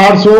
800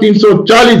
340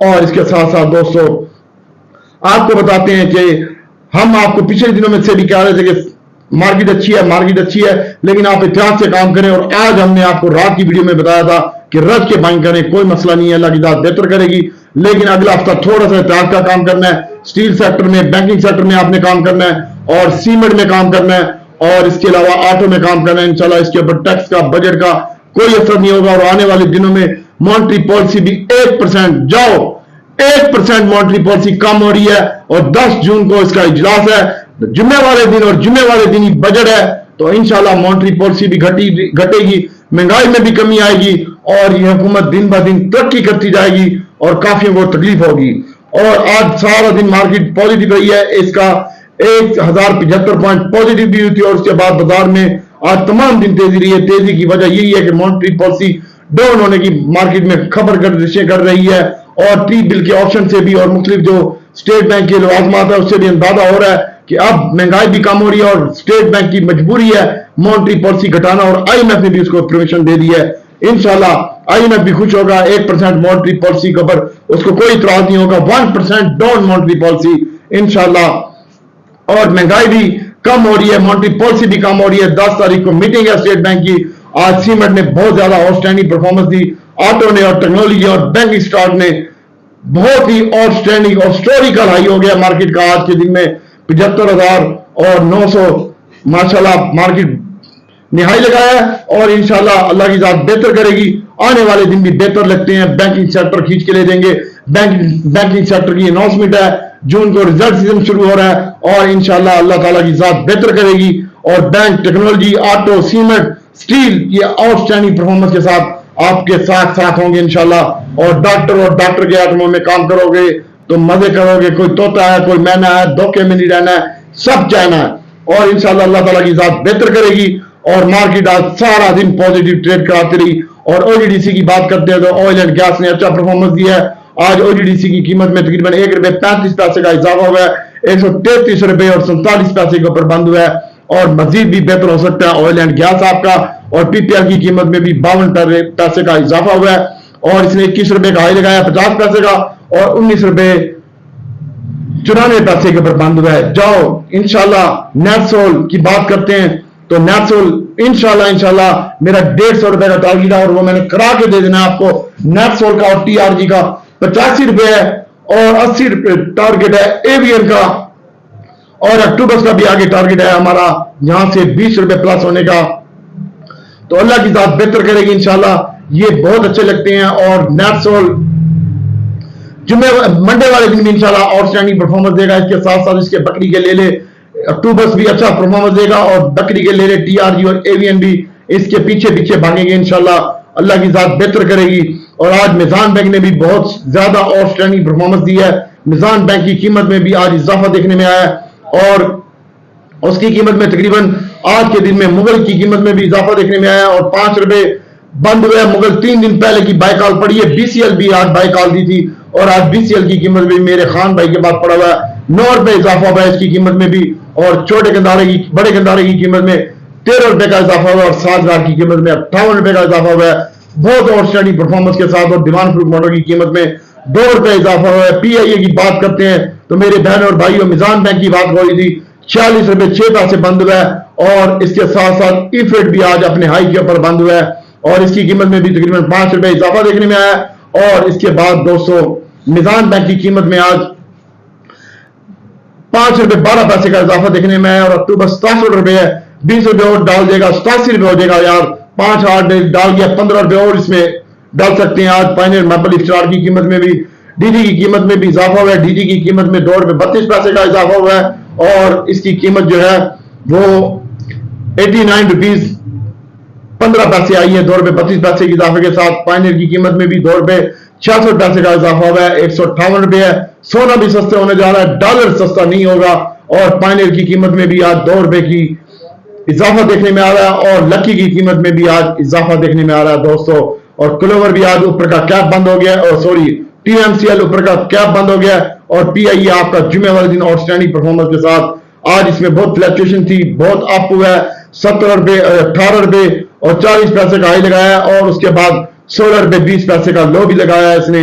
اور اس کے ساتھ ساتھ دوستو آپ کو بتاتے ہیں کہ ہم آپ کو پچھلے دنوں میں سے بھی کہہ رہے تھے کہ مارکیٹ اچھی ہے لیکن آپ احتیاط سے کام کریں، اور آج ہم نے آپ کو رات کی ویڈیو میں بتایا تھا کہ رج کے بائنگ کریں، کوئی مسئلہ نہیں ہے، اللہ کی ذات بہتر کرے گی، لیکن اگلا ہفتہ تھوڑا سا احتیاط کا کام کرنا ہے۔ سٹیل سیکٹر میں، بینکنگ سیکٹر میں آپ نے کام کرنا ہے، اور سیمنٹ میں کام کرنا ہے، اور اس کے علاوہ آٹو میں کام کرنا ہے۔ انشاءاللہ اس کے اوپر ٹیکس کا، بجٹ کا کوئی اثر نہیں ہوگا، اور آنے والے دنوں میں مانیٹری پالیسی بھی 1% مانیٹری پالیسی کم ہو رہی ہے، اور 10 جون کو اس کا اجلاس ہے، جمعے والے دن، اور جمعے والے دن ہی بجٹ ہے، تو انشاءاللہ مانیٹری پالیسی بھی گھٹے گی، مہنگائی میں بھی کمی آئے گی، اور یہ حکومت دن بہ دن ترقی کرتی جائے گی، اور کافی کو تکلیف ہوگی۔ اور آج سارا دن مارکیٹ پازیٹیو رہی ہے، اس کا 1075 پوائنٹ پازیٹیو بھی ہوئی تھی، اور اس کے بعد بازار میں آج تمام دن تیزی رہی ہے۔ تیزی کی وجہ یہی ہے کہ مانیٹری پالیسی ڈاؤن ہونے کی مارکیٹ میں خبر گردشیں کر رہی ہے، اور ٹی بل کے آپشن سے بھی، اور مختلف جو اسٹیٹ بینک کے لوازمات ہے اس سے بھی اندازہ ہو رہا ہے کہ اب مہنگائی بھی کم ہو رہی ہے، اور اسٹیٹ بینک کی مجبوری ہے مانیٹری پالیسی گھٹانا، اور آئی ایم ایف نے بھی اس کو پرمیشن دے دی ہے۔ انشاءاللہ آئی ایم ایف بھی خوش ہوگا، 1% مانیٹری پالیسی کے اوپر اس کو کوئی اعتراض نہیں ہوگا، 1% ڈاؤن مانیٹری پالیسی انشاءاللہ۔ اور مہنگائی بھی کم ہو رہی ہے، مانیٹری پالیسی بھی کم ہو رہی ہے۔ 10 تاریخ کو میٹنگ ہے اسٹیٹ بینک کی۔ آج سیمنٹ نے بہت زیادہ آؤٹ اسٹینڈنگ پرفارمنس دی، آٹو نے، اور ٹیکنالوجی اور بینکنگ سٹاک نے بہت ہی آؤٹ اسٹینڈنگ اور ہسٹوریکل ہائی ہو گیا مارکیٹ کا آج کے دن میں 75,900 ماشاءاللہ مارکیٹ نہائی لگایا ہے، اور انشاءاللہ اللہ کی ذات بہتر کرے گی۔ آنے والے دن بھی بہتر لگتے ہیں، بینکنگ سیکٹر کھینچ کے لے دیں گے۔ بینکنگ سیکٹر کی اناؤنسمنٹ ہے، جون کو ریزلٹ سیزن شروع ہو رہا ہے، اور انشاءاللہ اللہ تعالیٰ کی ذات بہتر کرے گی، اور bank, technology, auto, cement, steel یہ آؤٹ اسٹینڈنگ پرفارمنس کے ساتھ آپ کے ساتھ ہوں گے انشاءاللہ۔ اور ڈاکٹر کے آٹموں میں کام کرو گے تو مزے کرو گے، کوئی طوطا ہے، کوئی مینا ہے، دھوکے میں نہیں رہنا ہے، سب چاہنا ہے، اور انشاءاللہ اللہ تعالیٰ کی ذات بہتر کرے گی۔ اور مارکیٹ آج سارا دن پازیٹیو ٹریڈ کراتی رہی۔ اور او جی ڈی سی کی بات کرتے ہیں تو آئل اینڈ گیس نے اچھا پرفارمنس دیا ہے۔ آج او جی ڈی سی کی قیمت میں تقریباً ₹1.35 کا اضافہ ہوا ہے، ₹133.47 کے اوپر بند ہوا ہے، اور مزید بھی بہتر ہو سکتا ہے آئل اینڈ گیس آپ کا۔ اور پی پی آر کی قیمت میں بھی ₹52 کا اضافہ ہوا ہے، اور اس نے ₹21 کا ہائی لگایا 50 پیسے کا، اور ₹19.94 کے اوپر بند ہوا ہے۔ جاؤ انشاءاللہ نیٹ سول کی بات کرتے ہیں تو نیٹ سول انشاءاللہ میرا ₹150 کا ٹارگیٹ ہے، اور وہ میں نے کرا کے دے دینا ہے آپ کو۔ نیٹ سول کا اور ٹی آر جی کا ₹85 ہے، اور ₹80 ٹارگیٹ ہے اے وی این کا، اور اکٹوبر کا بھی آگے ٹارگیٹ ہے ہمارا یہاں سے ₹20 پلس ہونے کا۔ تو اللہ کی ذات بہتر کرے گی انشاءاللہ، یہ بہت اچھے لگتے ہیں۔ اور نیٹ سول منڈے والے دن بھی انشاءاللہ آؤٹ اسٹینڈنگ پرفارمنس دے گا، اس کے ساتھ ساتھ اس کے بکری کے لے لے اکٹوبر بھی اچھا پرفارمنس دے گا، اور بکری کے لے لے ٹی آر جی اور اے وی این بھی اس کے پیچھے بھاگیں گے انشاءاللہ، اللہ کی ذات بہتر کرے گی۔ اور آج میزان بینک نے بھی بہت زیادہ آؤٹ اسٹینڈنگ پرفارمنس دی ہے، میزان بینک کی قیمت میں بھی آج اضافہ دیکھنے میں آیا ہے، اور اس کی قیمت میں تقریباً آج کے دن میں مغل کی قیمت میں بھی اضافہ دیکھنے میں آیا ہے، اور ₹5 بند ہوئے۔ مغل 3 دن پہلے کی بائی کال پڑی ہے، بی سی ایل بھی آج بائی کال دی تھی، اور آج بی سی ایل کی قیمت بھی میرے خان بھائی کے بعد پڑا ہوا ہے، ₹9 اضافہ ہوا ہے اس کی قیمت میں بھی، اور بڑے گندارے کی قیمت میں ₹13 کا اضافہ ہوا ہے، اور سازگار کی قیمت میں ₹58 کا اضافہ ہوا ہے، بہت آؤٹ اسٹینڈنگ پرفارمنس کے ساتھ۔ اور دیوان فروٹ موٹر کی قیمت میں ₹2 اضافہ ہوا ہے۔ پی آئی اے کی بات کرتے ہیں تو میرے بہن اور بھائیوں میزان بینک کی بات ہو رہی تھی، ₹46.06 بند ہوا ہے، اور اس کے ساتھ ساتھ ای فیڈ بھی آج اپنے ہائی کے اوپر بند ہوا ہے، اور اس کی قیمت میں بھی تقریباً ₹5 اضافہ دیکھنے میں آیا ہے۔ اور اس کے بعد دوستو میزان بینک کی قیمت میں آج ₹5.12 کا اضافہ دیکھنے میں آیا، اور اکتوبر ₹67 ہے، ₹20 اور ڈال دے گا، ₹87 ہو جائے گا یار، 5 ڈال گیا، ₹15 اور اس میں ڈال سکتے ہیں۔ آج پائنیئر میپل اسٹار کی قیمت میں بھی، ڈی جی کی قیمت میں بھی اضافہ ہوا ہے، ڈی جی کی قیمت میں $2.32 کا اضافہ ہوا ہے، اور اس کی قیمت جو ہے وہ ₹89.15 آئی ہے، $2.32 کے اضافے کے ساتھ۔ پائنیئر کی قیمت میں بھی $2.66 کا اضافہ ہوا ہے، $158 ہے۔ سونا بھی سستے ہونے جا رہا ہے، ڈالر سستا نہیں ہوگا، اور پائنیئر کی قیمت میں بھی آج $2 کی اضافہ دیکھنے میں آ رہا ہے، اور لکی کی قیمت میں بھی آج اضافہ دیکھنے میں آ رہا ہے دوستو۔ اور کلوور بھی آج اوپر کا کیپ بند ہو گیا، اور sorry T M C L اوپر کا کیپ بند ہو گیا، اور پی آئی اے آپ کا جمعے والے دن آؤٹ اسٹینڈنگ پرفارمنس کے ساتھ آج اس میں بہت فلیکچویشن تھی، بہت اپ ہوا ہے، $17 $18 اور 40 پیسے کا ہائی لگایا، اور اس کے بعد $16.20 کا لو بھی لگایا ہے اس نے،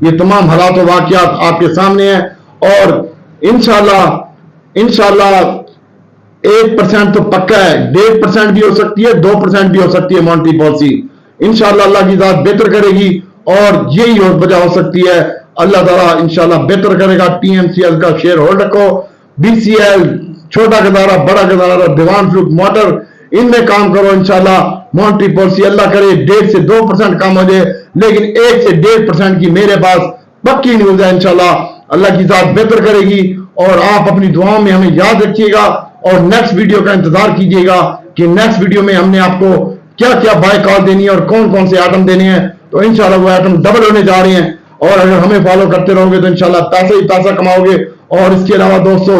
یہ تمام حالات و واقعات آپ کے سامنے ہیں، اور انشاءاللہ 1% تو پکا ہے، 1.5% بھی ہو سکتی ہے، 2% بھی ہو سکتی ہے مانیٹری پالیسی۔ انشاءاللہ اللہ کی ذات بہتر کرے گی، اور یہی وجہ ہو سکتی ہے اللہ تعالیٰ انشاءاللہ بہتر کرے گا۔ ٹی ایم سی ایل کا شیئر ہولڈ رکھو، بی سی ایل، چھوٹا گدارہ، بڑا گدارہ، دیوان فروٹ موٹر، ان میں کام کرو۔ انشاءاللہ مانیٹری پالیسی اللہ کرے 1.5 سے 2% کم ہو جائے، لیکن 1 سے 1.5% کی میرے پاس پکی نیوز ہے۔ انشاءاللہ اللہ کی ذات بہتر کرے گی، اور آپ اپنی دعاؤں میں ہمیں یاد رکھیے گا، اور نیکسٹ ویڈیو کا انتظار کیجیے گا کہ نیکسٹ ویڈیو میں ہم نے آپ کو کیا کیا بائی کال دینی ہے اور کون کون سے آئٹم دینے ہیں۔ تو انشاءاللہ وہ آئٹم ڈبل ہونے جا رہے ہیں، اور اگر ہمیں فالو کرتے رہو گے تو انشاءاللہ پیسہ ہی پیسہ کماؤ گے۔ اور اس کے علاوہ دوستو،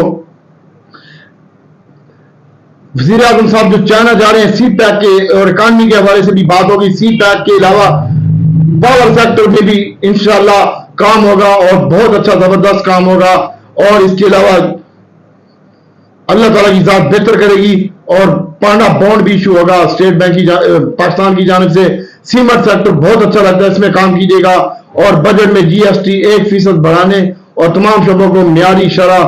وزیر اعظم صاحب جو چائنا جا رہے ہیں، سی پیک کے اور اکانومی کے حوالے سے بھی بات ہوگی۔ سی پیک کے علاوہ پاور سیکٹر میں بھی انشاءاللہ کام ہوگا، اور بہت اچھا زبردست کام ہوگا۔ اور اس کے علاوہ اللہ تعالیٰ کی ذات بہتر کرے گی، اور پانڈا بانڈ بھی ایشو ہوگا اسٹیٹ بینک کی پاکستان کی جانب سے۔ سیمنٹ سیکٹر بہت اچھا لگتا ہے، اس میں کام کیجیے گا، اور بجٹ میں جی ایس ٹی 1% بڑھانے اور تمام شعبوں کو معیاری شرح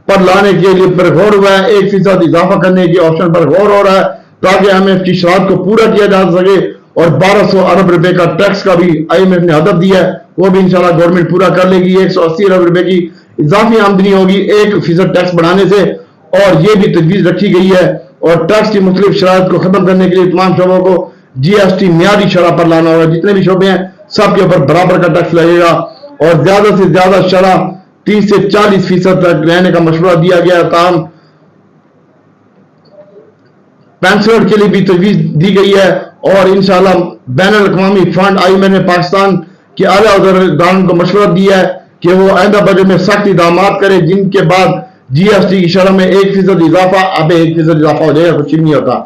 پر لانے کے لیے پر غور ہوا ہے۔ 1% اضافہ کرنے کے آپشن پر غور ہو رہا ہے، تاکہ آئی ایم ایف کی شرائط کو پورا کیا جا سکے، اور 1200 ارب روپے کا ٹیکس کا بھی آئی ایم ایف نے ہدف دیا ہے، وہ بھی انشاءاللہ گورنمنٹ پورا کر لے گی۔ 180 ارب روپے کی اضافی آمدنی ہوگی 1% ٹیکس بڑھانے سے، اور یہ بھی تجویز رکھی گئی ہے، اور ٹیکس کی مختلف شرائط کو ختم کرنے کے لیے تمام شعبوں کو جی ایس ٹی معیاری شرح پر لانا ہوگا۔ جتنے بھی شعبے ہیں سب کے اوپر برابر کا ٹیکس لگے گا، اور زیادہ سے زیادہ شرح 30 سے 40% تک رہنے کا مشورہ دیا گیا ہے۔ تاہم پینسلر کے لیے بھی تجویز دی گئی ہے، اور انشاءاللہ بین الاقوامی فنڈ آئی ایم ایف نے پاکستان کے اعلیٰ عہدیداروں کو مشورہ دیا ہے کہ وہ آئندہ بجٹ میں سخت اقدامات کرے، جن کے بعد جی ایس ٹی کی شرح میں 1% اضافہ، اب 1% اضافہ ہو جائے گا، کچھ نہیں ہوتا،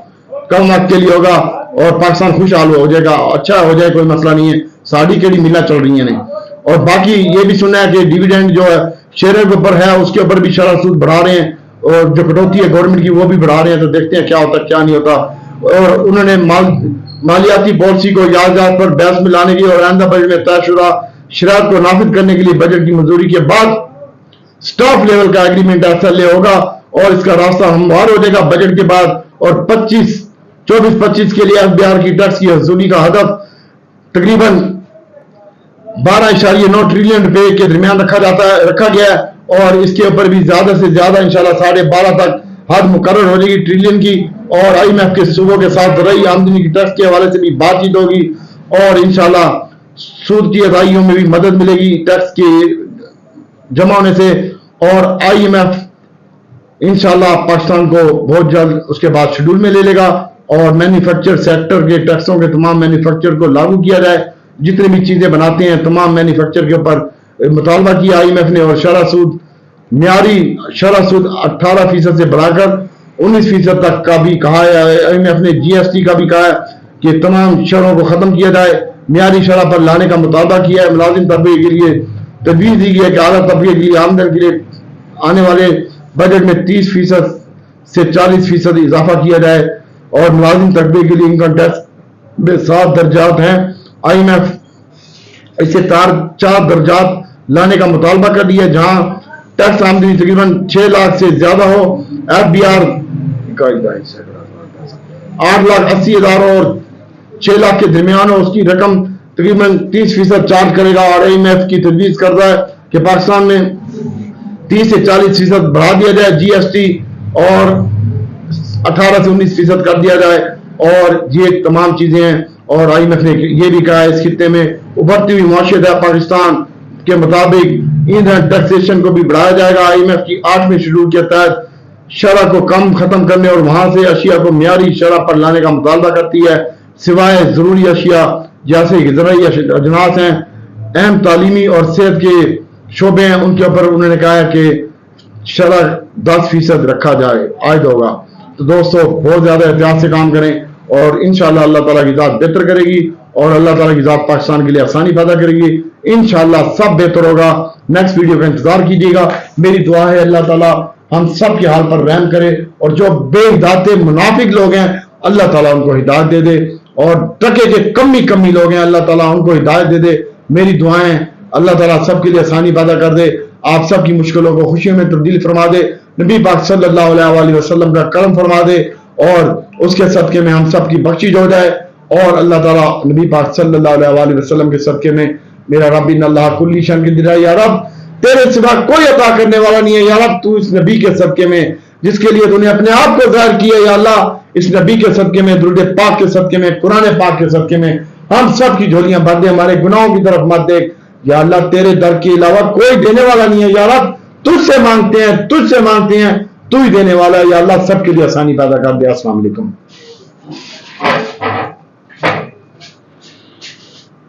کم وقت کے لیے ہوگا، اور پاکستان خوشحال ہو جائے گا، اچھا ہو جائے، کوئی مسئلہ نہیں ہے، ساڑی کیڑی میلا چل رہی ہیں نہیں۔ اور باقی یہ بھی سننا ہے کہ ڈیویڈینڈ جو ہے شیئر کے اوپر ہے، اس کے اوپر بھی شرح سود بڑھا رہے ہیں، اور جو کٹوتی ہے گورنمنٹ کی وہ بھی بڑھا رہے ہیں، تو دیکھتے ہیں کیا ہوتا ہے کیا نہیں ہوتا۔ اور انہوں نے مالیاتی پالیسی کو یاد پر بحث میں لانے کی اور آئندہ بجٹ میں طے شدہ شرائط کو نافذ کرنے کے لیے بجٹ کی منظوری کے بعد سٹاف لیول کا ایگریمنٹ SLA ہوگا، اور اس کا راستہ ہموار ہو جائے گا بجٹ کے بعد۔ اور 24-25 کے لیے FBR کی ٹیکس کی حصولی کا ہدف تقریباً 12.9 ٹریلین روپے کے درمیان رکھا گیا ہے، اور اس کے اوپر بھی زیادہ سے زیادہ انشاءاللہ 12.5 تک حد مقرر ہو جائے گی ٹریلین کی، اور آئی ایم ایف کے صوبوں کے ساتھ زرعی آمدنی کی ٹیکس کے حوالے سے بھی بات چیت ہوگی، اور انشاءاللہ سود کی ادائیوں میں بھی مدد ملے گی ٹیکس کے جمع ہونے سے۔ اور آئی ایم ایف انشاءاللہ پاکستان کو بہت جلد اس کے بعد شیڈول میں لے لے گا، اور مینوفیکچر سیکٹر کے ٹیکسوں کے تمام مینوفیکچر کو لاگو کیا جائے، جتنے بھی چیزیں بناتے ہیں تمام مینوفیکچر کے اوپر مطالبہ کیا آئی ایم ایف نے۔ اور شرح سود، معیاری شرح سود 18% سے بڑھا کر 19% تک کا بھی کہا ہے آئی ایم ایف نے۔ جی ایس ٹی کا بھی کہا ہے کہ تمام شرحوں کو ختم کیا جائے، معیاری شرح پر لانے کا مطالبہ کیا ہے۔ ملازم طبقے کے لیے تجویز دی گئی ہے کہ اعلیٰ طبقے کے لیے آمدن کے لیے آنے والے بجٹ میں 30% سے 40% اضافہ کیا جائے، اور ملازم طبقے کے لیے انکم ٹیکس میں 7 درجات ہیں۔ آئی ایم ایف اسے 4 درجات لانے کا مطالبہ کر دیا، جہاں ٹیکس آمدنی تقریباً 6 لاکھ سے زیادہ ہو، FBR 8,80,000 اور 6 لاکھ کے درمیان ہو، اس کی رقم تقریباً 30% چارج کرے گا۔ اور آئی ایم ایف کی تجویز کرتا ہے کہ پاکستان میں 30 سے 40% بڑھا دیا جائے جی ایس ٹی، اور 18 سے 19% کر دیا جائے، اور یہ تمام چیزیں ہیں۔ اور آئی ایم ایف نے یہ بھی کہا ہے اس خطے میں ابھرتی ہوئی معیشت ہے پاکستان کے مطابق ایندھن ٹیکسیشن کو بھی بڑھایا جائے گا۔ آئی ایم ایف کی 8ویں شیڈول کے تحت شرح کو ختم کرنے اور وہاں سے اشیاء کو معیاری شرح پر لانے کا مطالبہ کرتی ہے، سوائے ضروری اشیاء جیسے زرعی اجناس ہیں، اہم تعلیمی اور صحت کے شعبے ہیں، ان کے اوپر انہوں نے کہا ہے کہ شرح 10% رکھا جائے عائد ہوگا۔ تو دوستو بہت زیادہ احتیاط سے کام کریں، اور انشاءاللہ اللہ تعالیٰ کی ذات بہتر کرے گی، اور اللہ تعالیٰ کی ذات پاکستان کے لیے آسانی پیدا کرے گی۔ انشاءاللہ سب بہتر ہوگا۔ نیکسٹ ویڈیو کا انتظار کیجیے گا۔ میری دعا ہے اللہ تعالیٰ ہم سب کے حال پر رحم کرے، اور جو بے ہدایت منافق لوگ ہیں اللہ تعالیٰ ان کو ہدایت دے دے، اور ٹکے کے کمی لوگ ہیں اللہ تعالیٰ ان کو ہدایت دے دے۔ میری دعائیں اللہ تعالیٰ سب کے لیے آسانی پیدا کر دے، آپ سب کی مشکلوں کو خوشیوں میں تبدیل فرما دے، نبی پاک صلی اللہ علیہ وآلہ وسلم کا کرم فرما دے، اور اس کے صدقے میں ہم سب کی بخشش ہو جائے، اور اللہ تعالیٰ نبی پاک صلی اللہ علیہ وآلہ وسلم کے صدقے میں میرا رب ان اللہ کلی شان کی درا، یا رب تیرے سوا کوئی عطا کرنے والا نہیں ہے، یا رب تو اس نبی کے صدقے میں جس کے لیے تو نے اپنے آپ کو ظاہر کیا، یا اللہ اس نبی کے صدقے میں، درود پاک کے صدقے میں، قرآن پاک کے صدقے میں ہم سب کی جھولیاں بھر دے، ہمارے گناہوں کی طرف مت دیکھ، یا اللہ تیرے در کے علاوہ کوئی دینے والا نہیں ہے، یا رب تجھ سے مانگتے ہیں، تجھ سے مانگتے ہیں، تو ہی دینے والا ہے، یا اللہ سب کے لیے آسانی پیدا کر دے۔ السلام علیکم۔